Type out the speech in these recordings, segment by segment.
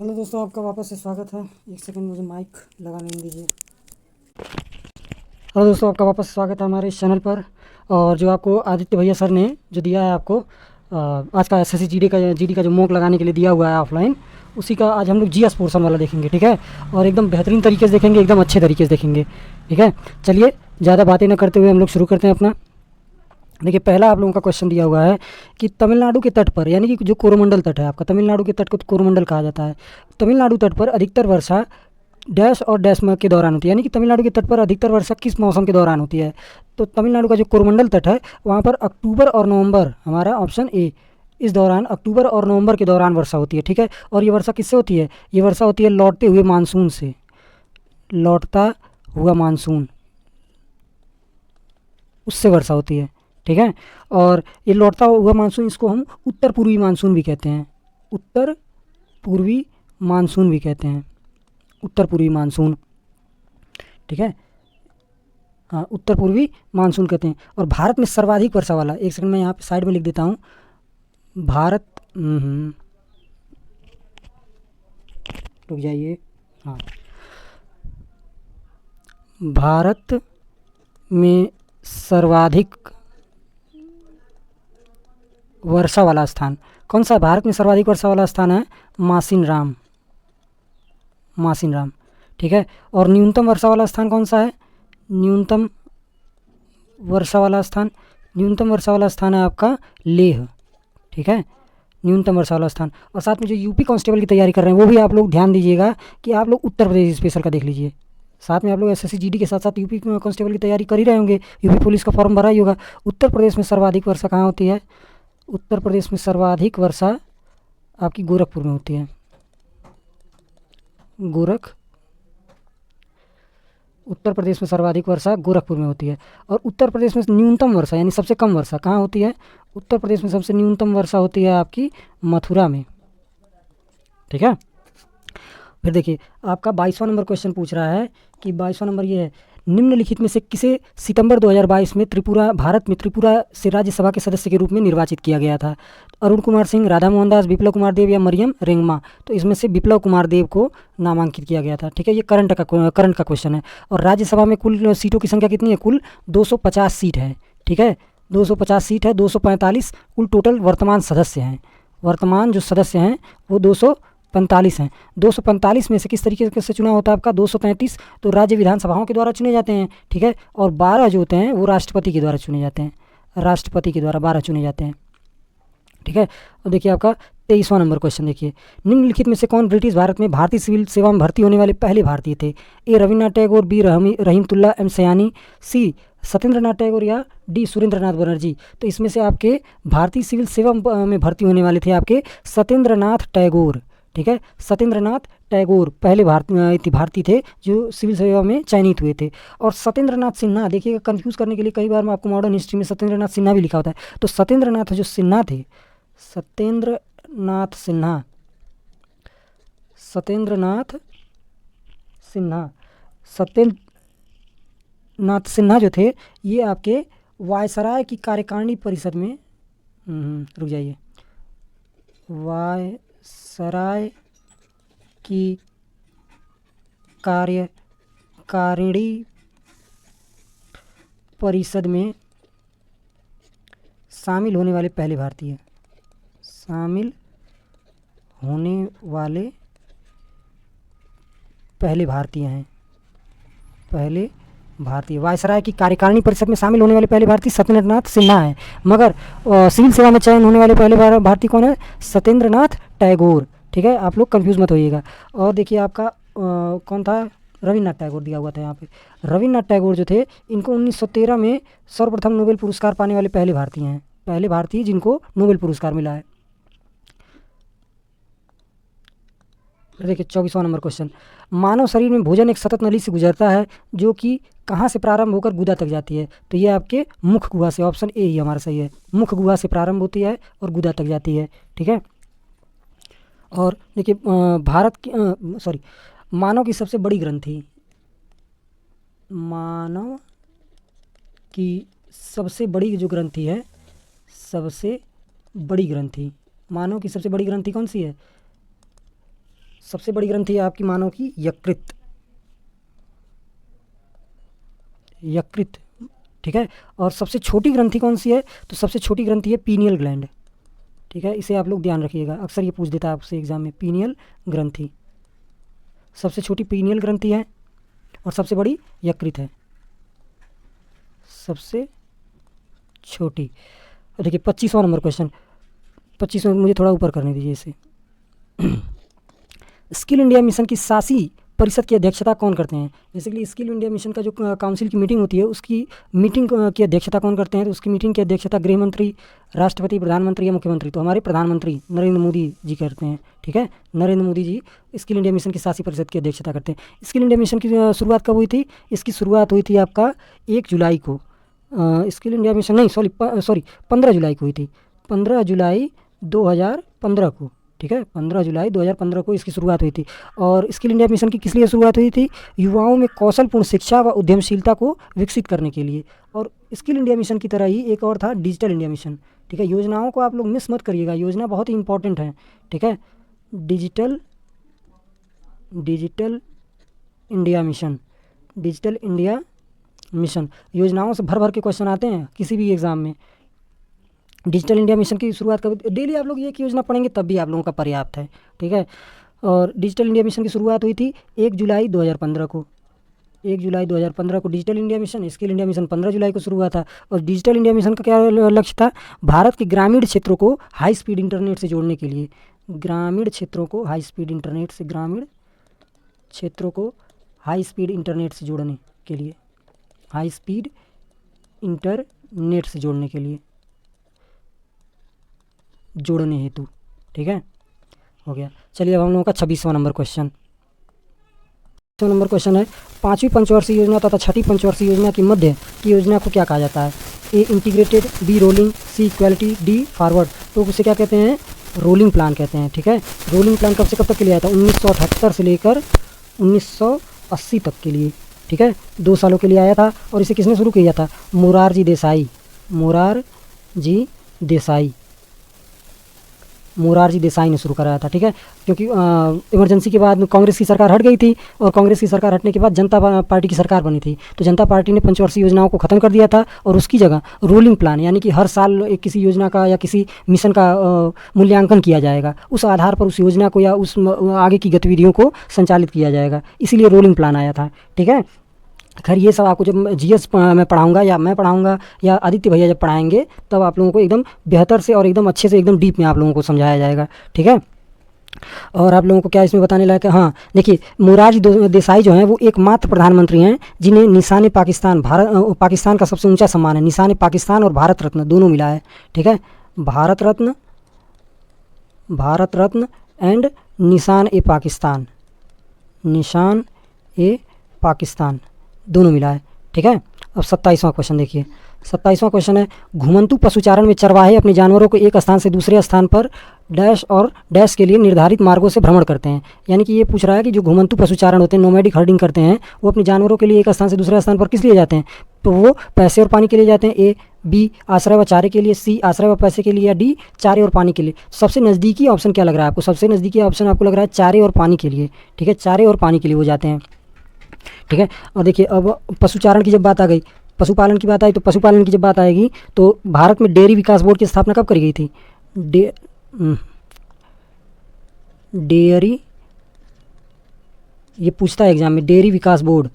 Hello दोस्तों, आपका वापस से स्वागत है। एक सेकंड मुझे माइक लगाने दीजिए। हेलो दोस्तों, आपका वापस स्वागत है हमारे इस चैनल पर। और जो आपको आदित्य भैया सर ने जो दिया है आपको आज का एसएससी जीडी का जो मॉक लगाने के लिए दिया हुआ है ऑफलाइन, उसी का आज हम लोग जीएस पोर्शन वाला देखेंगे। ठीक है, और एकदम बेहतरीन तरीके से देखेंगे, एकदम अच्छे तरीके से देखेंगे। ठीक है, चलिए ज़्यादा बातें न करते हुए हम लोग शुरू करते हैं अपना। देखिए, पहला आप लोगों का क्वेश्चन दिया हुआ है कि तमिलनाडु के तट पर, यानी कि जो कोरोमंडल तट है आपका, तमिलनाडु के तट को कोरोमंडल कहा जाता है। तमिलनाडु तट पर अधिकतर वर्षा डैश और डैश में के दौरान होती है, यानी कि तमिलनाडु के तट पर अधिकतर वर्षा किस मौसम के दौरान होती है। तो तमिलनाडु का जो कोरोमंडल तट है वहाँ पर अक्टूबर और नवंबर, हमारा ऑप्शन ए, इस दौरान अक्टूबर और नवंबर के दौरान वर्षा होती है। ठीक है, और ये वर्षा किससे होती है? ये वर्षा होती है लौटते हुए मानसून से, लौटता हुआ मानसून, उससे वर्षा होती है। ठीक है, और ये लौटता हुआ मानसून, इसको हम उत्तर पूर्वी मानसून भी कहते हैं। उत्तर पूर्वी मानसून भी कहते हैं, उत्तर पूर्वी मानसून। ठीक है, हाँ, उत्तर पूर्वी मानसून कहते हैं। और भारत में सर्वाधिक वर्षा वाला, एक सेकंड मैं यहाँ पे साइड में लिख देता हूँ। भारत, रुक जाइए, हाँ, भारत में सर्वाधिक वर्षा वाला स्थान कौन सा है? भारत में सर्वाधिक वर्षा वाला स्थान है मासिनराम, मासिनराम। ठीक है, और न्यूनतम वर्षा वाला स्थान कौन सा है? न्यूनतम वर्षा वाला स्थान, न्यूनतम वर्षा वाला स्थान है आपका लेह। ठीक है, न्यूनतम वर्षा वाला स्थान। और साथ में जो यूपी कांस्टेबल की तैयारी कर रहे हैं वो भी आप लोग ध्यान दीजिएगा कि आप लोग उत्तर प्रदेश स्पेशल का देख लीजिए। साथ में आप लोग एसएससी जीडी के साथ साथ यूपी कांस्टेबल की तैयारी कर ही रहे होंगे, यूपी पुलिस का फॉर्म भरा ही होगा। उत्तर प्रदेश में सर्वाधिक वर्षा कहाँ होती है? उत्तर प्रदेश में सर्वाधिक वर्षा आपकी गोरखपुर में होती है। उत्तर प्रदेश में सर्वाधिक वर्षा गोरखपुर में होती है। और उत्तर प्रदेश में न्यूनतम वर्षा, यानी सबसे कम वर्षा कहाँ होती है? उत्तर प्रदेश में सबसे न्यूनतम वर्षा होती है आपकी मथुरा में। ठीक है, फिर देखिए आपका 22वां नंबर क्वेश्चन पूछ रहा है कि 22वां नंबर ये है, निम्नलिखित में से किसे सितंबर 2022 में भारत में त्रिपुरा से राज्यसभा के सदस्य के रूप में निर्वाचित किया गया था? अरुण कुमार सिंह, राधा मोहन दास, बिप्लव कुमार देव या मरियम रेंगमा? तो इसमें से बिप्लव कुमार देव को नामांकित किया गया था। ठीक है, ये करंट का क्वेश्चन है। और राज्यसभा में कुल सीटों की संख्या कितनी है? कुल 250 सीट है। ठीक है, 250 सीट है, 245 कुल टोटल वर्तमान सदस्य हैं। वर्तमान जो सदस्य हैं वो 245 हैं। 245 में से किस तरीके से चुनाव होता है आपका? 233 तो राज्य विधानसभाओं के द्वारा चुने जाते हैं। ठीक है, और 12 जो होते हैं वो राष्ट्रपति के द्वारा चुने जाते हैं। राष्ट्रपति के द्वारा 12 चुने जाते हैं। ठीक है, और देखिए आपका 23वां नंबर क्वेश्चन देखिए, निम्नलिखित में से कौन ब्रिटिश भारत में भारतीय सिविल सेवा में भर्ती होने वाले पहले भारतीय थे? ए रविन्द्रनाथ टैगोर, बी रहीमतुल्लाह, एम सयानी, सी सत्येंद्रनाथ टैगोर या डी सुरेंद्रनाथ बनर्जी? तो इसमें से आपके भारतीय सिविल सेवा में भर्ती होने वाले थे आपके सत्येंद्रनाथ टैगोर। ठीक है, सत्येंद्रनाथ टैगोर पहले भारतीय थे जो सिविल सेवा में चयनित हुए थे। और सत्येंद्रनाथ सिन्हा, देखिएगा कंफ्यूज करने के लिए कई बार मैं आपको मॉडर्न हिस्ट्री में सत्येंद्रनाथ सिन्हा भी लिखा होता है, तो सत्येंद्रनाथ जो सिन्हा थे, सत्येंद्रनाथ सिन्हा, सत्येंद्रनाथ सिन्हा, सत्येंद्रनाथ सिन्हा जो थे ये आपके वायसराय की कार्यकारिणी परिषद में, रुक जाइए, वायसराय की कार्यकारिणी परिषद में शामिल होने वाले पहले भारतीय, शामिल होने वाले पहले भारतीय हैं। पहले भारतीय वायसराय की कार्यकारिणी परिषद में शामिल होने वाले पहले भारतीय सत्येंद्रनाथ सिन्हा है। मगर सिविल सेवा में चयन होने वाले पहले भारतीय कौन है? सत्येंद्रनाथ टैगोर। ठीक है, आप लोग कंफ्यूज मत होइएगा। और देखिए आपका कौन था? रविन्द्रनाथ टैगोर दिया हुआ था यहाँ पे। रविन्द्रनाथ टैगोर जो थे इनको 1913 में सर्वप्रथम नोबेल पुरस्कार पाने वाले पहले भारतीय हैं, पहले भारतीय जिनको नोबेल पुरस्कार मिला है। देखिए 24वां नंबर क्वेश्चन, मानव शरीर में भोजन एक सतत नली से गुजरता है जो कि कहाँ से प्रारंभ होकर गुदा तक जाती है? तो ये आपके मुख गुहा से, ऑप्शन ए ही हमारा सही है। मुख गुहा से प्रारंभ होती है और गुदा तक जाती है। ठीक है, और देखिए मानव की सबसे बड़ी ग्रंथि, मानव की सबसे बड़ी जो ग्रंथि है, सबसे बड़ी ग्रंथि, मानव की सबसे बड़ी ग्रंथि कौन सी है? सबसे बड़ी ग्रंथि है आपकी मानव की यकृत, यकृत, ठीक है। और सबसे छोटी ग्रंथि कौन सी है, तो सबसे छोटी ग्रंथि है पीनियल ग्लैंड, ठीक है। इसे आप लोग ध्यान रखिएगा, अक्सर ये पूछ देता है आपसे एग्जाम में, पीनियल ग्रंथि सबसे छोटी पीनियल ग्रंथि है और सबसे बड़ी यकृत है, सबसे छोटी। देखिए 25वां नंबर क्वेश्चन, 25 में मुझे थोड़ा ऊपर करने दीजिए इसे। स्किल इंडिया मिशन की शासी परिषद की अध्यक्षता कौन करते हैं। बेसिकली स्किल इंडिया मिशन का जो काउंसिल की मीटिंग होती है उसकी मीटिंग की अध्यक्षता कौन करते हैं, तो उसकी मीटिंग की अध्यक्षता गृह मंत्री, राष्ट्रपति, प्रधानमंत्री या मुख्यमंत्री। तो हमारे प्रधानमंत्री नरेंद्र मोदी जी करते हैं, ठीक है। Narendra Modi ji skill India mission की शासी परिषद की अध्यक्षता करते हैं। स्किल इंडिया मिशन की शुरुआत कब हुई थी, इसकी शुरुआत हुई थी आपका 1 जुलाई को। स्किल इंडिया मिशन नहीं, सॉरी 15 जुलाई को हुई थी, 15 जुलाई 2015 को, ठीक है। 15 जुलाई 2015 को इसकी शुरुआत हुई थी। और स्किल इंडिया मिशन की किस लिए शुरुआत हुई थी, युवाओं में कौशलपूर्ण शिक्षा व उद्यमशीलता को विकसित करने के लिए। और स्किल इंडिया मिशन की तरह ही एक और था डिजिटल इंडिया मिशन, ठीक है। योजनाओं को आप लोग मिस मत करिएगा, योजना बहुत ही इंपॉर्टेंट है, ठीक है। Digital India mission, digital India mission, योजनाओं से भर भर के क्वेश्चन आते हैं किसी भी एग्ज़ाम में। डिजिटल इंडिया मिशन की शुरुआत कब, डेली आप लोग ये योजना पढ़ेंगे तब भी आप लोगों का पर्याप्त है, ठीक है। और डिजिटल इंडिया मिशन की शुरुआत हुई थी 1 जुलाई 2015 को, 1 जुलाई 2015 को digital India mission. Skill India mission 15 जुलाई को शुरू हुआ था। और डिजिटल इंडिया मिशन का क्या लक्ष्य था, भारत के ग्रामीण क्षेत्रों को हाई स्पीड इंटरनेट से जोड़ने के लिए, ग्रामीण क्षेत्रों को हाई स्पीड इंटरनेट से, ग्रामीण क्षेत्रों को हाई स्पीड इंटरनेट से जोड़ने के लिए, हाई स्पीड इंटरनेट से जोड़ने के लिए, जोड़ने हेतु, ठीक है, हो गया। चलिए अब हम लोगों का 26वां नंबर क्वेश्चन, 26वां नंबर क्वेश्चन है, 5वीं पंचवर्षीय योजना तथा 6ठी पंचवर्षीय योजना की मध्य की योजना को क्या कहा जाता है। ए integrated, be rolling, C equality, D forward. तो उसे क्या कहते हैं, रोलिंग प्लान कहते हैं, ठीक है। रोलिंग प्लान कब से कब तक के लिए आया था, 1978 से लेकर 1980 तक के लिए, ठीक है, 2 सालों के लिए आया था। और इसे किसने शुरू किया था, मोरारजी देसाई, मोरारजी देसाई, मोरारजी देसाई ने शुरू कराया था, ठीक है। क्योंकि इमरजेंसी के बाद कांग्रेस की सरकार हट गई थी और कांग्रेस की सरकार हटने के बाद जनता पार्टी की सरकार बनी थी, तो जनता पार्टी ने पंचवर्षीय योजनाओं को ख़त्म कर दिया था और उसकी जगह रोलिंग प्लान, यानी कि हर साल एक किसी योजना का या किसी मिशन का मूल्यांकन किया जाएगा, उस आधार पर उस योजना को या उस आगे की गतिविधियों को संचालित किया जाएगा, इसीलिए रोलिंग प्लान आया था, ठीक है। खैर ये सब आपको जब जीएस में पढ़ाऊंगा या मैं पढ़ाऊंगा या आदित्य भैया जब पढ़ाएंगे तब आप लोगों को एकदम बेहतर से और एकदम अच्छे से एकदम डीप में आप लोगों को समझाया जाएगा, ठीक है। और आप लोगों को क्या इसमें बताने लायक है, हाँ देखिए, मोरारजी देसाई जो हैं वो एकमात्र प्रधानमंत्री हैं जिन्हें निशान पाकिस्तान, भारत पाकिस्तान का सबसे ऊंचा सम्मान है, निशान पाकिस्तान और भारत रत्न दोनों मिला है, ठीक है। भारत रत्न एंड निशान ए पाकिस्तान, निशान ए पाकिस्तान दोनों मिला है, ठीक है। अब 27वां क्वेश्चन देखिए, 27वां क्वेश्चन है, घुमंतु पशुचारण में चरवाहे अपने जानवरों को एक स्थान से दूसरे स्थान पर डैश और डैश के लिए निर्धारित मार्गों से भ्रमण करते हैं। यानी कि ये पूछ रहा है कि जो घुमंतु पशुचारण होते हैं, नोमैडिक हर्डिंग करते हैं, वो अपने जानवरों के लिए एक स्थान से दूसरे स्थान पर किस लिए जाते हैं, तो वो पैसे और पानी के लिए जाते हैं, ए, बी आश्रय व चारे के लिए, सी आश्रय व पैसे के लिए, या डी चारे और पानी के लिए। सबसे नज़दीकी ऑप्शन क्या लग रहा है आपको, सबसे नज़दीकी ऑप्शन आपको लग रहा है चारे और पानी के लिए, ठीक है, चारे और पानी के लिए वो जाते हैं, ठीक है। और देखिए अब पशुचारण की जब बात आ गई, पशुपालन की बात आई, तो पशुपालन की जब बात आएगी तो भारत में डेयरी विकास बोर्ड की स्थापना कब करी गई थी, डेयरी, ये पूछता है एग्जाम में, डेयरी विकास बोर्ड,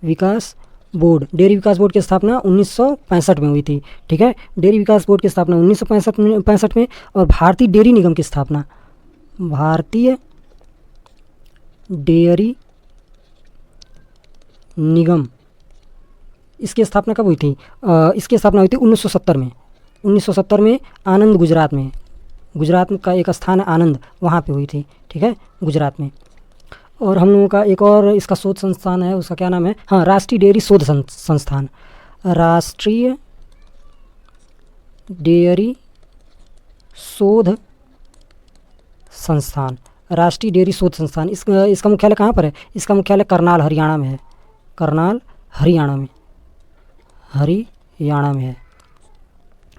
डेयरी विकास बोर्ड की स्थापना 1965 में हुई थी, ठीक है। डेयरी विकास बोर्ड की स्थापना 1965 में। और भारतीय डेयरी निगम की स्थापना, भारतीय डेयरी निगम, इसकी स्थापना कब हुई थी, इसकी स्थापना हुई थी 1970 में, 1970 में आनंद, गुजरात में, गुजरात का एक स्थान है आनंद, वहाँ पे हुई थी, ठीक है, गुजरात में। और हम लोगों का एक और इसका शोध संस्थान है, उसका क्या नाम है, हाँ राष्ट्रीय डेयरी शोध संस्थान, राष्ट्रीय डेयरी शोध संस्थान, राष्ट्रीय डेयरी शोध संस्थान। इसका मुख्यालय कहाँ पर है, इसका मुख्यालय करनाल हरियाणा में है, करनाल हरियाणा में है,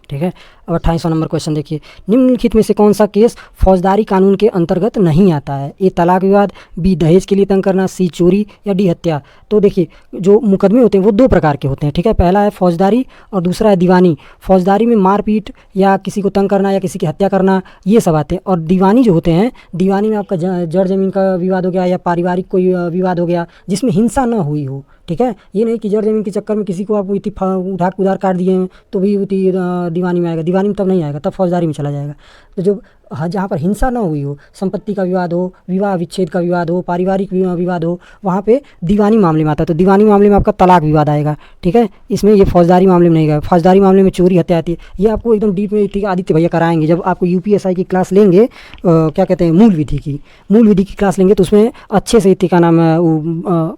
ठीक है। अब 28वां नंबर क्वेश्चन देखिए, निम्नलिखित में से कौन सा केस फौजदारी कानून के अंतर्गत नहीं आता है? ए तलाक विवाद, बी दहेज के लिए तंग करना, सी चोरी या डी हत्या। तो देखिए जो मुकदमे होते हैं वो दो प्रकार के होते हैं, ठीक है। पहला है फौजदारी और दूसरा है दीवानी। फौजदारी में मारपीट या किसी को तंग करना या किसी की हत्या करना, ये सब आते हैं। और दीवानी जो होते हैं, दीवानी में आपका जड़ जमीन का विवाद हो गया या पारिवारिक कोई विवाद हो गया जिसमें हिंसा ना हुई हो, ठीक है। ये नहीं कि जड़ जमीन के चक्कर में किसी को आप इतनी उठा उधार काट दिए हैं तो भी उतनी दीवानी में आएगा, दीवानी में तब नहीं आएगा, तब फौजदारी में चला जाएगा। तो जो जहाँ पर हिंसा ना हुई हो, संपत्ति का विवाद हो, विवाह विच्छेद का विवाद हो, पारिवारिक विवाद हो, वहाँ पे दीवानी मामले में आता है। तो दीवानी मामले में आपका तलाक विवाद आएगा, ठीक है। इसमें ये फौजदारी मामले में नहीं आएगा। फौजदारी मामले में चोरी हत्या आती है। ये आपको एकदम डीप में, ठीक है, आदित्य भैया कराएंगे जब आपको यूपीएसआई की क्लास लेंगे, क्या कहते हैं, मूल विधि की क्लास लेंगे तो उसमें अच्छे से इतने का नाम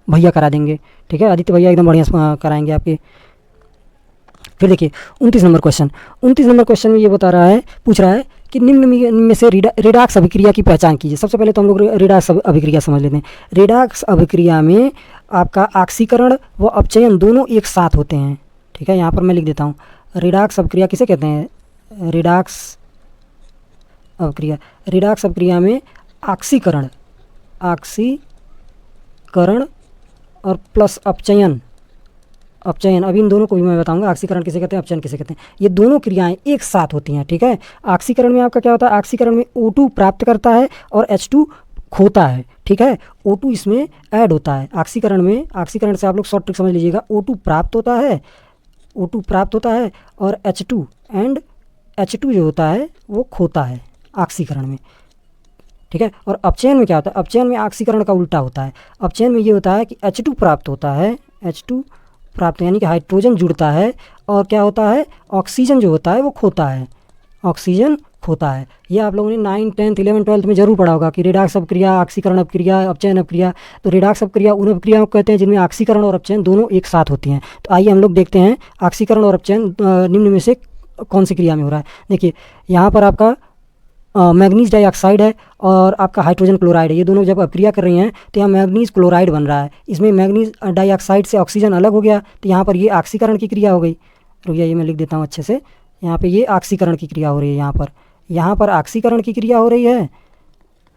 भैया करा देंगे, ठीक है। आदित्य भैया एकदम बढ़िया कराएंगे आपके। फिर देखिए 29 नंबर क्वेश्चन में ये पूछ रहा है कि निम्न में से रेडॉक्स अभिक्रिया की पहचान कीजिए। सबसे पहले तो हम लोग रेडॉक्स अभिक्रिया समझ लेते हैं। रेडॉक्स अभिक्रिया में आपका ऑक्सीकरण व अपचयन दोनों एक साथ होते हैं, ठीक है। यहाँ पर मैं लिख देता हूँ, रेडॉक्स अभिक्रिया किसे कहते हैं? रेडॉक्स अभिक्रिया में ऑक्सीकरण और प्लस अपचयन, अब इन दोनों को भी मैं बताऊंगा, ऑक्सीकरण किसे कहते हैं, अपचयन किसे कहते हैं। ये दोनों क्रियाएं एक साथ होती हैं, ठीक है। ऑक्सीकरण में आपका क्या होता है? ऑक्सीकरण में O2 प्राप्त करता है और H2 खोता है, ठीक है। O2 इसमें ऐड होता है ऑक्सीकरण से आप लोग शॉर्ट ट्रिक समझ लीजिएगा। O2 प्राप्त होता है और H2 जो होता है वो खोता है ऑक्सीकरण में, ठीक है। और अपचयन में क्या होता है? अपचयन में ऑक्सीकरण का उल्टा होता है। अपचयन में ये होता है कि H2 प्राप्त होता है, यानी कि हाइड्रोजन जुड़ता है और क्या होता है? ऑक्सीजन जो होता है वो खोता है, ये आप लोगों ने 9, 10, 11, 12 में जरूर पढ़ा होगा कि रेडॉक्स अपक्रिया, ऑक्सीकरण अपक्रिया, अपचयन अपक्रिया। तो रेडॉक्स अपक्रिया उन अपक्रियाओं को कहते हैं जिनमें ऑक्सीकरण और अपचयन दोनों एक साथ होती हैं। तो आइए हम लोग देखते हैं ऑक्सीकरण और अपचयन निम्न में से कौन सी क्रिया में हो रहा है। देखिए यहाँ पर आपका मैग्नीज डाइऑक्साइड है और आपका हाइड्रोजन क्लोराइड है। ये दोनों जब अभिक्रिया कर रही हैं तो यहाँ मैग्नीज क्लोराइड बन रहा है। इसमें मैग्नीज डाइऑक्साइड से ऑक्सीजन अलग हो गया तो यहाँ पर ये ऑक्सीकरण की क्रिया हो गई। रुकिए ये मैं लिख देता हूँ अच्छे से। यहाँ पे ये ऑक्सीकरण की क्रिया हो रही है, यहाँ पर ऑक्सीकरण की क्रिया हो रही है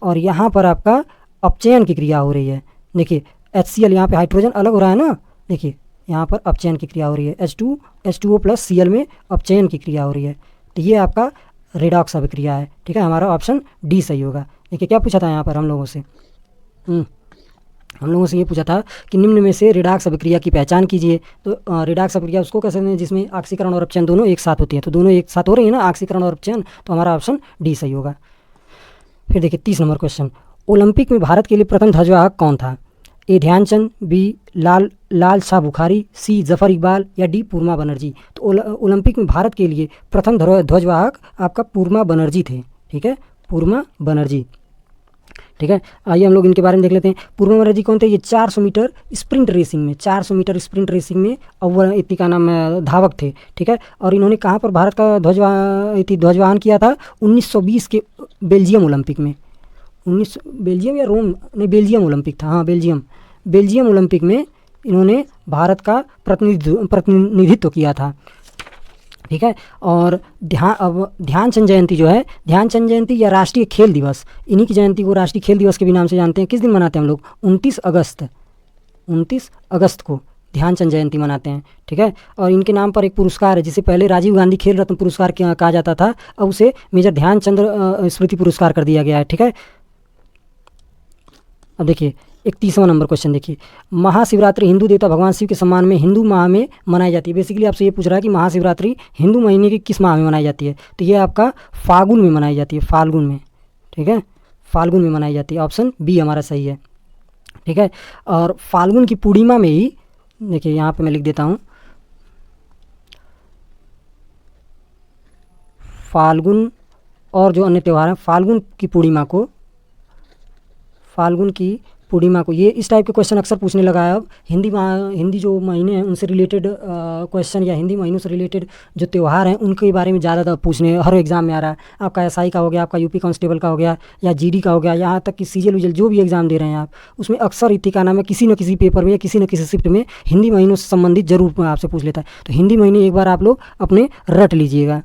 और यहाँ पर आपका अपचयन की क्रिया हो रही है। देखिए HCl, यहाँ पे हाइड्रोजन अलग हो रहा है ना, देखिए यहाँ पर अपचयन की क्रिया हो रही है। H2O प्लस Cl में अपचयन की क्रिया हो रही है। तो ये आपका रेडॉक्स अभिक्रिया है, ठीक है। हमारा ऑप्शन डी सही होगा। देखिए क्या पूछा था यहाँ पर हम लोगों से ये पूछा था कि निम्न में से रेडॉक्स अभिक्रिया की पहचान कीजिए। तो रेडॉक्स अभिक्रिया उसको कैसे हैं जिसमें ऑक्सीकरण और अपचयन दोनों एक साथ होती हैं। तो दोनों एक साथ हो रही है ना, ऑक्सीकरण और अपचयन, तो हमारा ऑप्शन डी सही होगा। फिर देखिए 30 नंबर क्वेश्चन, ओलंपिक में भारत के लिए प्रथम ध्वजवाहक कौन था? ए ध्यानचंद, बी लाल शाह बुखारी, सी जफर इकबाल या डी पूर्मा बनर्जी। तो ओलंपिक में भारत के लिए प्रथम ध्वजवाहक आपका पूर्मा बनर्जी थे, ठीक है, पूर्मा बनर्जी, ठीक है। आइए हम लोग इनके बारे में देख लेते हैं। पूर्मा बनर्जी कौन थे? ये 400 मीटर स्प्रिंट रेसिंग में अव्वल इतनी का नाम धावक थे, ठीक है। और इन्होंने कहाँ पर भारत का ध्वजवाहन किया था? 1920 के बेल्जियम ओलंपिक में। बेल्जियम या रोम, नहीं बेल्जियम ओलंपिक था, हाँ बेल्जियम ओलंपिक में इन्होंने भारत का प्रतिनिधित्व किया था, ठीक है। और ध्यानचंद जयंती जो है, ध्यानचंद जयंती या राष्ट्रीय खेल दिवस, इन्हीं की जयंती को राष्ट्रीय खेल दिवस के भी नाम से जानते हैं। किस दिन मनाते हैं हम लोग? 29 अगस्त को ध्यानचंद जयंती मनाते हैं, ठीक है। और इनके नाम पर एक पुरस्कार है जिसे पहले राजीव गांधी खेल रत्न पुरस्कार कहा जाता था, अब उसे मेजर ध्यानचंद स्मृति पुरस्कार कर दिया गया है, ठीक है। अब देखिए 31वां नंबर क्वेश्चन देखिए, महाशिवरात्रि हिंदू देवता भगवान शिव के सम्मान में हिंदू माह में मनाई जाती है। बेसिकली आपसे ये पूछ रहा है कि महाशिवरात्रि हिंदू महीने के किस माह में मनाई जाती है? तो ये आपका फाल्गुन में मनाई जाती है, फाल्गुन में, ठीक है, फाल्गुन में मनाई जाती है। ऑप्शन बी हमारा सही है, ठीक है। और फाल्गुन की पूर्णिमा में ही, देखिए यहाँ पे मैं लिख देता हूँ, फाल्गुन और जो अन्य त्यौहार हैं, फाल्गुन की पूर्णिमा को ये इस टाइप के क्वेश्चन अक्सर पूछने लगा है। अब हिंदी जो महीने हैं उनसे रिलेटेड क्वेश्चन या हिंदी महीनों से रिलेटेड जो त्यौहार हैं उनके बारे में ज़्यादातर पूछने हर एग्ज़ाम में आ रहा है। आपका एसआई का हो गया, आपका यूपी कांस्टेबल का हो गया या जीडी का हो गया, यहाँ तक कि सीजीएल विजिल जो भी एग्ज़ाम दे रहे हैं आप, उसमें अक्सर इतनी का नाम है किसी न किसी पेपर में या किसी न किसी शिफ्ट में हिंदी महीनों से संबंधित जरूर आपसे पूछ लेता है। तो हिंदी महीने एक बार आप लोग अपने रट लीजिएगा।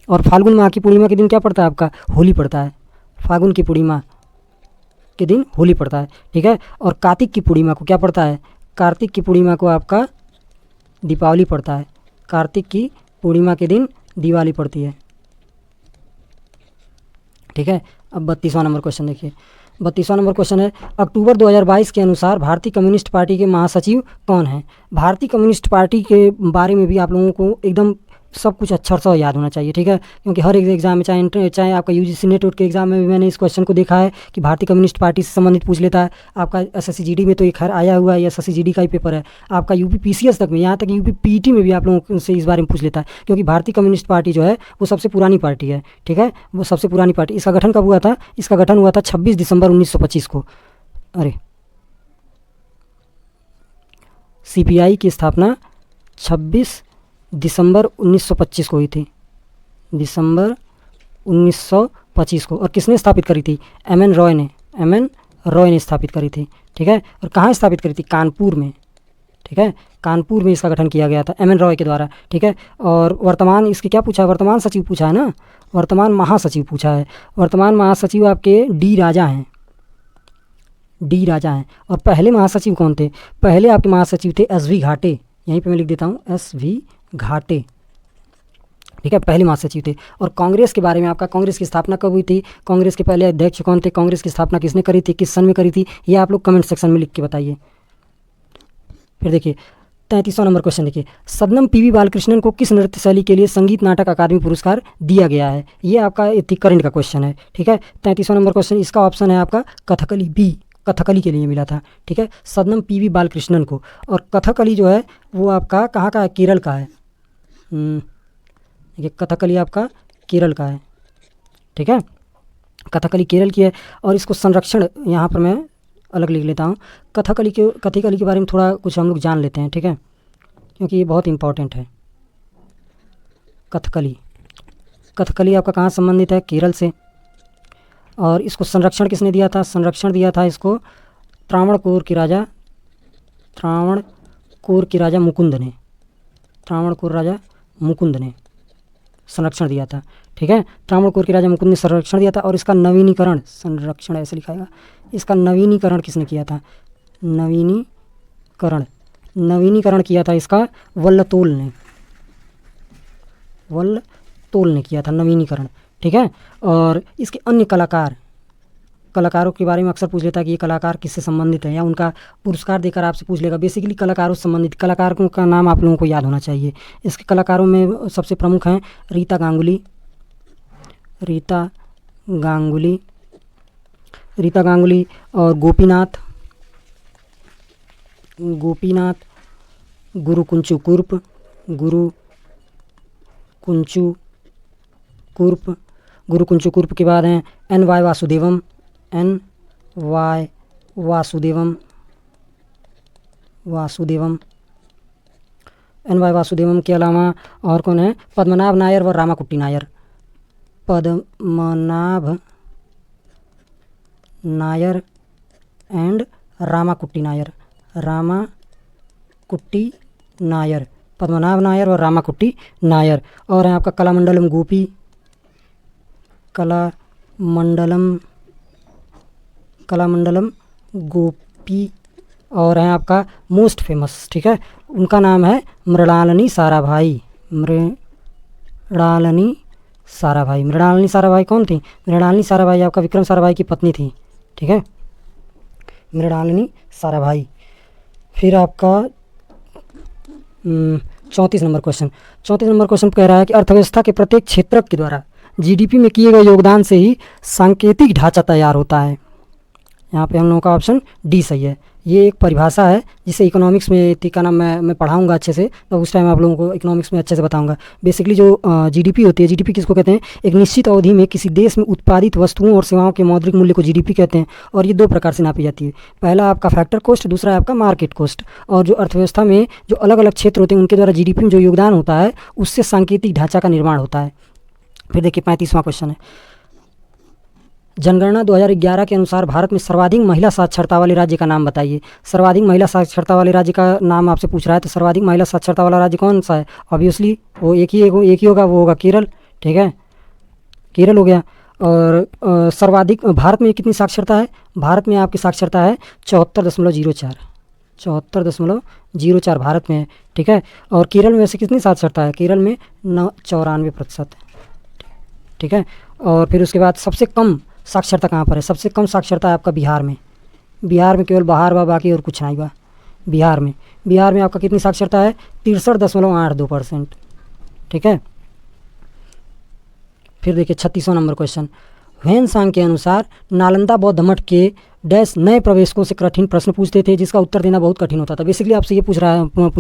और फाल्गुन माह की पूर्णिमा के दिन क्या पड़ता है आपका, होली पड़ता है। फाल्गुन की पूर्णिमा के दिन होली पड़ता है, ठीक है। और कार्तिक की पूर्णिमा को क्या पड़ता है, कार्तिक की पूर्णिमा को आपका दीपावली पड़ता है। कार्तिक की पूर्णिमा के दिन दिवाली पड़ती है, ठीक है। अब 32वां नंबर क्वेश्चन देखिए। 32वां नंबर क्वेश्चन है, अक्टूबर 2022 के अनुसार भारतीय कम्युनिस्ट पार्टी के महासचिव कौन हैं। भारतीय कम्युनिस्ट पार्टी के बारे में भी आप लोगों को एकदम सब कुछ अच्छा सा याद होना चाहिए, ठीक है। क्योंकि हर एक एग्जाम में, चाहे आपका यूजीसी नेट के एग्जाम में भी मैंने इस क्वेश्चन को देखा है कि भारतीय कम्युनिस्ट पार्टी से संबंधित पूछ लेता है। आपका एसएससी में तो ये खैर आया हुआ है, एसएससी का ही पेपर है। आपका यूपी पीसीएस तक में, यहाँ तक यूपी पीटी में भी आप लोगों से इस बारे में पूछ लेता है, क्योंकि भारतीय कम्युनिस्ट पार्टी जो है वो सबसे पुरानी पार्टी है, ठीक है। वो सबसे पुरानी पार्टी। इसका गठन कब हुआ था, इसका गठन हुआ था 26 दिसंबर 1925 को। अरे सीपीआई की स्थापना 26 दिसंबर 1925 को हुई थी, दिसंबर 1925 को। और किसने स्थापित करी थी, एमएन रॉय ने स्थापित करी थी, ठीक है। और कहाँ स्थापित करी थी, कानपुर में, ठीक है। कानपुर में इसका गठन किया गया था एमएन रॉय के द्वारा, ठीक है। और वर्तमान इसके क्या पूछा है, वर्तमान सचिव पूछा है ना, वर्तमान महासचिव पूछा है। वर्तमान महासचिव आपके डी राजा हैं, डी राजा हैं। और पहले महासचिव कौन थे, पहले आपके महासचिव थे एसवी घाटे, यहीं पे मैं लिख देता हूँ एसवी घाटे, ठीक है, पहले महासचिव थे। और कांग्रेस के बारे में आपका, कांग्रेस की स्थापना कब हुई थी, कांग्रेस के पहले अध्यक्ष कौन थे, कांग्रेस की स्थापना किसने करी थी, किस सन में करी थी, ये आप लोग कमेंट सेक्शन में लिख के बताइए। फिर देखिए 33वां नंबर क्वेश्चन देखिए, शबनम पीवी बालकृष्णन को किस नृत्य शैली के लिए संगीत नाटक अकादमी पुरस्कार दिया गया है। ये आपका करंट का क्वेश्चन है, ठीक है। 33वां नंबर क्वेश्चन, इसका ऑप्शन है आपका कथकली बी, कथकली के लिए मिला था, ठीक है, शबनम पीवी बालकृष्णन को। और कथकली जो है वो आपका कहाँ का है, केरल का है। ये कथकली आपका केरल का है, ठीक है, कथकली केरल की है। और इसको संरक्षण यहाँ पर मैं अलग लिख लेता हूँ। कथकली के बारे में थोड़ा कुछ हम लोग जान लेते हैं, ठीक है, क्योंकि ये बहुत इम्पॉर्टेंट है। कथकली आपका कहाँ संबंधित है, केरल से। और इसको संरक्षण किसने दिया था, संरक्षण दिया था इसको त्रावणकोर के राजा मुकुंद ने, त्रावणकोर राजा मुकुंद ने संरक्षण दिया था, ठीक है। त्रावणकोर के राजा मुकुंद ने संरक्षण दिया था। और इसका नवीनीकरण, संरक्षण ऐसे लिखाएगा, इसका नवीनीकरण किसने किया था, नवीनीकरण किया था इसका वल्लतोल ने किया था नवीनीकरण, ठीक है। और इसके अन्य कलाकारों के बारे में अक्सर पूछ लेता है कि ये कलाकार किससे संबंधित है, या उनका पुरस्कार देकर आपसे पूछ लेगा। बेसिकली कलाकारों से संबंधित कलाकारों का नाम आप लोगों को याद होना चाहिए। इसके कलाकारों में सबसे प्रमुख हैं रीता गांगुली और गोपीनाथ, गुरु कुंचु कुर्प के बाद हैं एन वाई वासुदेवम के अलावा और कौन है, पद्मनाभ नायर व रामाकुट्टी नायर, पद्मनाभ नायर एंड रामाकुट्टी नायर, पद्मनाभ नायर और रामाकुट्टी नायर। और है आपका कलामंडलम गोपी। और है आपका मोस्ट फेमस, ठीक है, उनका नाम है मृणालिनी साराभाई। मृणालिनी साराभाई कौन थी, मृणालिनी साराभाई आपका विक्रम साराभाई की पत्नी थी, ठीक है, मृणालिनी साराभाई। फिर आपका 34 नंबर क्वेश्चन कह रहा है कि अर्थव्यवस्था के प्रत्येक क्षेत्रक के द्वारा जीडीपी में किए गए योगदान से ही सांकेतिक ढांचा तैयार होता है। यहाँ पे हम लोगों का ऑप्शन डी सही है। ये एक परिभाषा है जिसे इकोनॉमिक्स में का नाम मैं पढ़ाऊंगा अच्छे से, तो उस टाइम आप लोगों को इकोनॉमिक्स में अच्छे से बताऊंगा। बेसिकली जो जीडीपी होती है, जीडीपी किसको कहते हैं, एक निश्चित अवधि में किसी देश में उत्पादित वस्तुओं और सेवाओं के मौद्रिक मूल्य को जीडीपी कहते हैं। और ये दो प्रकार से नापी जाती है, पहला आपका फैक्टर कॉस्ट, दूसरा आपका मार्केट कॉस्ट। और जो अर्थव्यवस्था में जो अलग अलग क्षेत्र होते हैं उनके द्वारा जीडीपी में जो योगदान होता है उससे सांकेतिक ढांचा का निर्माण होता है। फिर देखिए 35वां क्वेश्चन है, जनगणना 2011 के अनुसार भारत में सर्वाधिक महिला साक्षरता वाले राज्य का नाम बताइए। सर्वाधिक महिला साक्षरता वाले राज्य का नाम आपसे पूछ रहा है, तो सर्वाधिक महिला साक्षरता वाला राज्य कौन सा है, ऑब्वियसली वो एक ही होगा, वो होगा केरल, ठीक है, केरल हो गया। और सर्वाधिक भारत में कितनी साक्षरता है? भारत में आपकी साक्षरता है 74.04, 74.04 भारत में है। ठीक है, और केरल में वैसे कितनी साक्षरता है? केरल में 94%। ठीक है, और फिर उसके बाद सबसे कम साक्षरता कहाँ पर है? सबसे कम साक्षरता है आपका बिहार में। बिहार में केवल बाहर बा, बाकी और कुछ नहीं बा। बिहार में आपका कितनी साक्षरता है? 63.82%। ठीक है, फिर देखिए 36वां नंबर क्वेश्चन। ह्वेनसांग के अनुसार नालंदा बौद्ध मठ के डैश नए प्रवेशकों से कठिन प्रश्न पूछते थे जिसका उत्तर देना बहुत कठिन होता था। बेसिकली आपसे ये पूछ रहा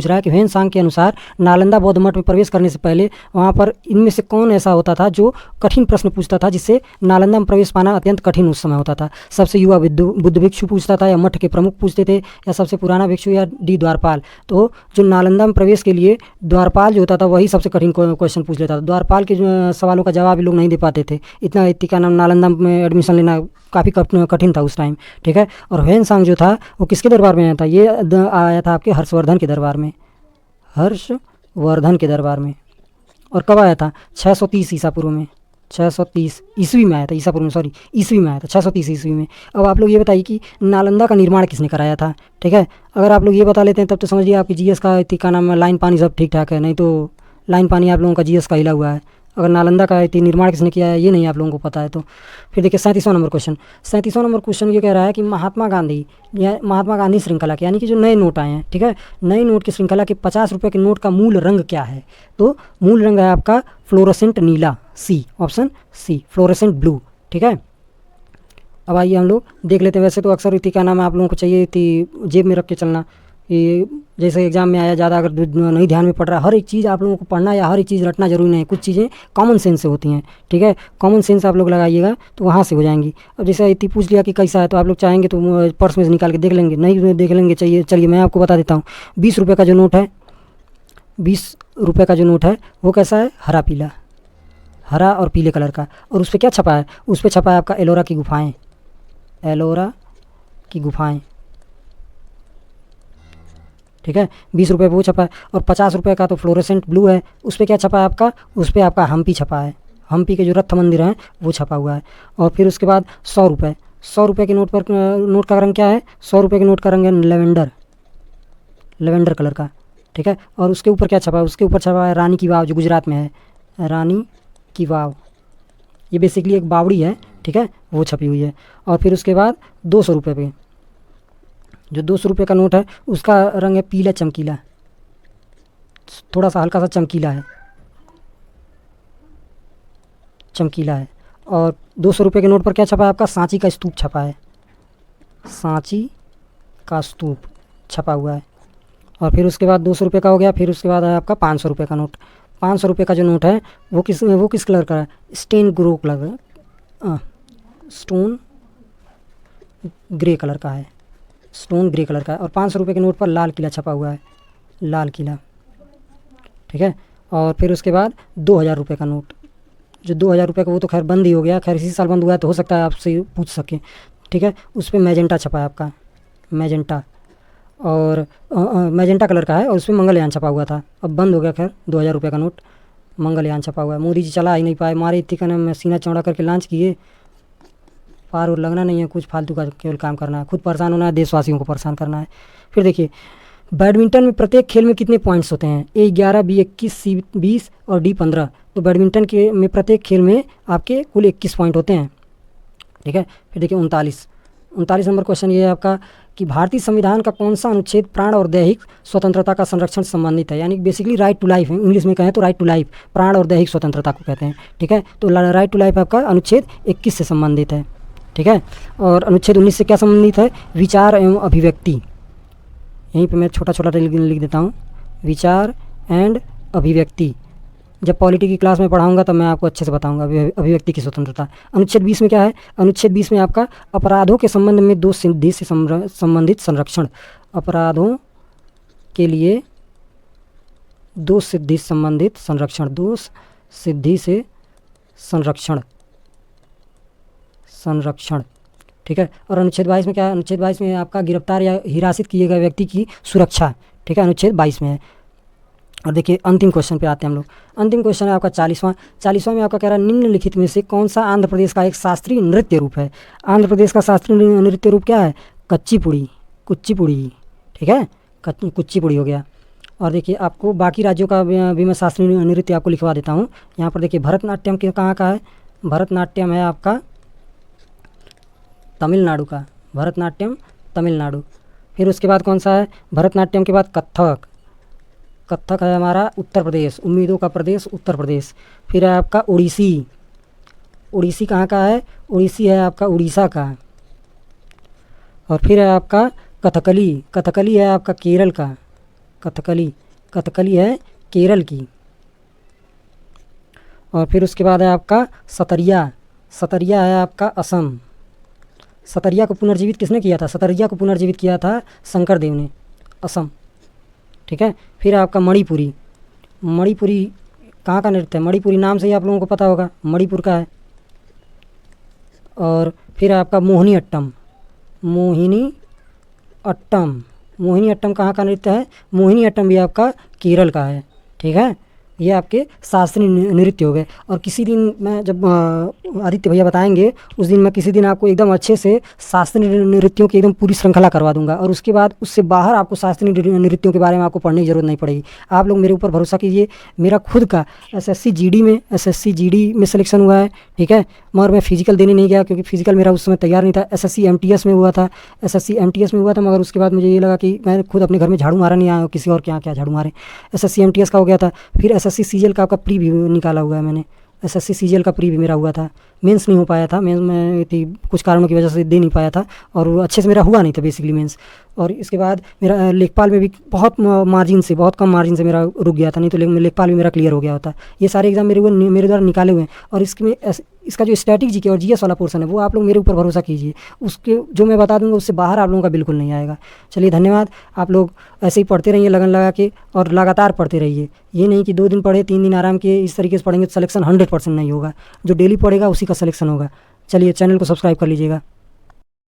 है कि ह्वेनसांग के अनुसार नालंदा बौद्ध मठ में प्रवेश करने से पहले वहाँ पर इनमें से कौन ऐसा होता था जो कठिन प्रश्न पूछता था, जिससे नालंदा में प्रवेश पाना अत्यंत कठिन उस समय होता था? सबसे युवा बुद्ध भिक्षु पूछता था, या मठ के प्रमुख पूछते थे, या सबसे पुराना भिक्षु, या डी द्वारपाल? तो जो नालंदा में प्रवेश के लिए द्वारपाल जो होता था वही सबसे कठिन क्वेश्चन पूछ लेता था। द्वारपाल के सवालों का जवाब लोग नहीं दे पाते थे, इतना का नाम नालंदा में एडमिशन लेना काफ़ी कठिन था उस टाइम। ठीक है, और ह्वेनसांग जो था वो किसके दरबार में आया था? ये आया था आपके हर्षवर्धन के दरबार में, हर्षवर्धन के दरबार में। और कब आया था? 630 ईसा पूर्व में, 630 ईस्वी में आया था। ईसा पूर्व में, सॉरी, ईस्वी में आया था, 630 ईस्वी में। अब आप लोग ये बताइए कि नालंदा का निर्माण किसने कराया था? ठीक है, अगर आप लोग ये बता लेते हैं तब तो समझिए आपकी जीएस का का नाम लाइन पानी सब ठीक ठाक है, नहीं तो लाइन पानी आप लोगों का जीएस का हिला हुआ है। अगर नालंदा का निर्माण किसने किया है ये नहीं आप लोगों को पता है तो। फिर देखिए 37वां नंबर क्वेश्चन। 37वां नंबर क्वेश्चन ये कह रहा है कि महात्मा गांधी श्रृंखला के, यानी कि जो नए नोट आए हैं, ठीक है, नए नोट की श्रृंखला के 50 रुपये के नोट का मूल रंग क्या है? तो मूल रंग है आपका फ्लोरोसेंट नीला, सी, ऑप्शन सी, फ्लोरोसेंट ब्लू। ठीक है, अब आइए हम लोग देख लेते हैं। वैसे तो अक्सर इति का नाम आप लोगों को चाहिए थी जेब में रख के चलना, ये जैसे एग्जाम में आया, ज़्यादा अगर नहीं ध्यान में पड़ रहा, हर एक चीज़ आप लोगों को पढ़ना या हर एक चीज़ रटना जरूरी नहीं है, कुछ चीज़ें कॉमन सेंस से होती हैं। ठीक है, कॉमन सेंस आप लोग लगाइएगा तो वहाँ से हो जाएंगी। अब जैसे इतनी पूछ लिया कि कैसा है, तो आप लोग चाहेंगे तो पर्स में से निकाल के देख लेंगे, नहीं देख लेंगे चाहिए, चलिए मैं आपको बता देता हूँ। 20 रुपये का जो नोट है, 20 रुपये का जो नोट है वो कैसा है? हरा पीला, हरा और पीले कलर का। और उस पर क्या छपा है? उस पर छपा है आपका एलोरा की गुफाएँ, एलोरा की गुफाएँ। ठीक है, 20 रुपये वो छपा है। और 50 रुपये का तो फ्लोरोसेंट ब्लू है, उस पर क्या छपा है आपका? उस पर आपका हम्पी छपा है, हम्पी के जो रथ मंदिर हैं वो छपा हुआ है। और फिर उसके बाद 100 रुपये, 100 रुपये के नोट पर नोट का रंग क्या है? 100 रुपये के नोट का रंग है लेवेंडर, लेवेंडर कलर का। ठीक है, और उसके ऊपर क्या छपा है? उसके ऊपर छपा है रानी की वाव, जो गुजरात में है, रानी की वाव। ये बेसिकली एक बावड़ी है, ठीक है, वो छपी हुई है। और फिर उसके बाद 200 रुपये पे जो 200 रुपये का नोट है उसका रंग है पीला चमकीला, थोड़ा सा हल्का सा चमकीला है, चमकीला है। और 200 रुपये के नोट पर क्या छपा है आपका? सांची का स्तूप छपा है, सांची का स्तूप छपा हुआ है। और फिर उसके बाद 200 रुपये का हो गया। फिर उसके बाद है आपका 500 रुपये का नोट। 500 रुपये का जो नोट है वो किस कलर का है? Stone grey colour, stone grey colour का है, स्टोन ग्रे कलर का है। और 500 रुपये के नोट पर लाल किला छपा हुआ है, लाल किला। ठीक है, और फिर उसके बाद 2000 रुपये का नोट, जो 2000 रुपये का वो तो खैर बंद ही हो गया, खैर इसी साल बंद हुआ है तो हो सकता है आपसे पूछ सकें। ठीक है, उस पर मैजेंटा छपा है आपका, मैजेंटा, और मैजेंटा कलर का है। और उस पर मंगलयान छपा हुआ था, अब बंद हो गया खैर। 2000 रुपये का नोट मंगलयान छपा हुआ है। मोदी जी चला ही नहीं पाए, मारे इतनी का नाम सीना चौड़ा करके लॉन्च किए, पार और लगना नहीं है कुछ, फालतू का केवल काम करना है, खुद परेशान होना है, देशवासियों को परेशान करना है। फिर देखिए बैडमिंटन में प्रत्येक खेल में कितने पॉइंट्स होते हैं? ए 11, बी 21, सी 20 और डी 15। तो बैडमिंटन के में प्रत्येक खेल में आपके कुल 21 पॉइंट होते हैं। ठीक है, फिर देखिए 39 नंबर क्वेश्चन ये है आपका कि भारतीय संविधान का कौन सा अनुच्छेद प्राण और दैहिक स्वतंत्रता का संरक्षण से संबंधित है? यानी basically right to life, English में कहें तो राइट टू लाइफ, प्राण और दैहिक स्वतंत्रता को कहते हैं। ठीक है, तो राइट टू लाइफ आपका अनुच्छेद 21 से संबंधित है। ठीक है, और अनुच्छेद 19 से क्या संबंधित है? विचार एवं अभिव्यक्ति। यहीं पे मैं छोटा छोटा लिख देता हूँ, विचार एंड अभिव्यक्ति। जब पॉलिटी की क्लास में पढ़ाऊंगा तब मैं आपको अच्छे से बताऊंगा अभिव्यक्ति की स्वतंत्रता। अनुच्छेद 20 में क्या है? अनुच्छेद 20 में आपका अपराधों के संबंध में दो सिद्धि से संबंधित संरक्षण, अपराधों के लिए दो सिद्धि संबंधित संरक्षण, दो सिद्धि से संरक्षण, संरक्षण। ठीक है, और अनुच्छेद 22 में क्या है? अनुच्छेद 22 में आपका गिरफ्तार या हिरासत किए गए व्यक्ति की सुरक्षा। ठीक है, अनुच्छेद 22 में है। और देखिए अंतिम क्वेश्चन पे आते हैं हम लोग। अंतिम क्वेश्चन है आपका 40वां में आपका कह रहा है निम्नलिखित में से कौन सा आंध्र प्रदेश का एक शास्त्रीय नृत्य रूप है। आंध्र प्रदेश का शास्त्रीय नृत्य रूप क्या है? कुचिपुड़ी। ठीक है, कुचिपुड़ी हो गया। और देखिए आपको बाकी राज्यों का भी मैं शास्त्रीय नृत्य आपको लिखवा देता हूँ। यहाँ पर देखिए भरतनाट्यम के कहाँ का है? भरतनाट्यम है आपका तमिलनाडु का, भरतनाट्यम तमिलनाडु। फिर उसके बाद कौन सा है? भरतनाट्यम के बाद कथक है हमारा उत्तर प्रदेश, उम्मीदों का प्रदेश उत्तर प्रदेश। फिर है आपका उड़ीसी कहाँ का है? उड़ीसी है आपका उड़ीसा का। और फिर है आपका कथकली है आपका केरल का, कथकली है केरल की। और फिर उसके बाद है आपका सतरिया है आपका असम। सतरिया को पुनर्जीवित किसने किया था? सतरिया को पुनर्जीवित किया था शंकरदेव ने, असम। ठीक है। फिर आपका मणिपुरी कहाँ का नृत्य है? मणिपुरी नाम से ही आप लोगों को पता होगा, मणिपुर का है। और फिर आपका मोहिनी अट्टम कहाँ का नृत्य है? मोहिनी अट्टम भी आपका केरल का है। ठीक है, ये आपके शास्त्रीय नृत्य हो गए। और किसी दिन मैं जब आदित्य भैया बताएंगे उस दिन मैं किसी दिन आपको एकदम अच्छे से शास्त्रीय नृत्यों की एकदम पूरी श्रृंखला करवा दूंगा। और उसके बाद उससे बाहर आपको शास्त्रीय नृत्यों के बारे में आपको पढ़ने की ज़रूरत नहीं पड़ेगी। आप लोग मेरे ऊपर भरोसा कीजिए। मेरा खुद का एसएससी जीडी में सिलेक्शन हुआ है। ठीक है, मगर मैं फिजिकल देने नहीं गया क्योंकि फिजिकल मेरा उस समय तैयार नहीं था। एसएससी एमटीएस में हुआ था मगर उसके बाद मुझे ये लगा कि मैं खुद अपने घर में झाड़ू मारा नहीं आया, किसी और क्या झाड़ू मारे। एसएससी एमटीएस का हो गया था। फिर एसएससी सीजीएल का आपका प्री भी निकाला हुआ है मैंने। एसएससी सीजीएल का प्री भी मेरा हुआ था। मेंस नहीं हो पाया था, मेंस में थी कुछ कारणों की वजह से दे नहीं पाया था और अच्छे से मेरा हुआ नहीं था बेसिकली मेंस। और इसके बाद मेरा लेखपाल में भी बहुत कम मार्जिन से मेरा रुक गया था, नहीं तो लेखपाल भी मेरा क्लियर हो गया होता। ये सारे एग्जाम मेरे द्वारा निकाले हुए हैं। और इसका जो स्टैटिक जीके और जीएस वाला पोर्शन है वो आप लोग मेरे ऊपर भरोसा कीजिए। उसके जो मैं बता दूंगा उससे बाहर आप लोगों का बिल्कुल नहीं आएगा। चलिए धन्यवाद। आप लोग ऐसे ही पढ़ते रहिए लगन लगा के और लगातार पढ़ते रहिए। ये नहीं कि 2 दिन पढ़े 3 दिन आराम किए, इस तरीके से पढ़ेंगे तो सिलेक्शन 100% नहीं होगा। जो डेली पढ़ेगा उसी का सिलेक्शन होगा। चलिए चैनल को सब्सक्राइब कर लीजिएगा।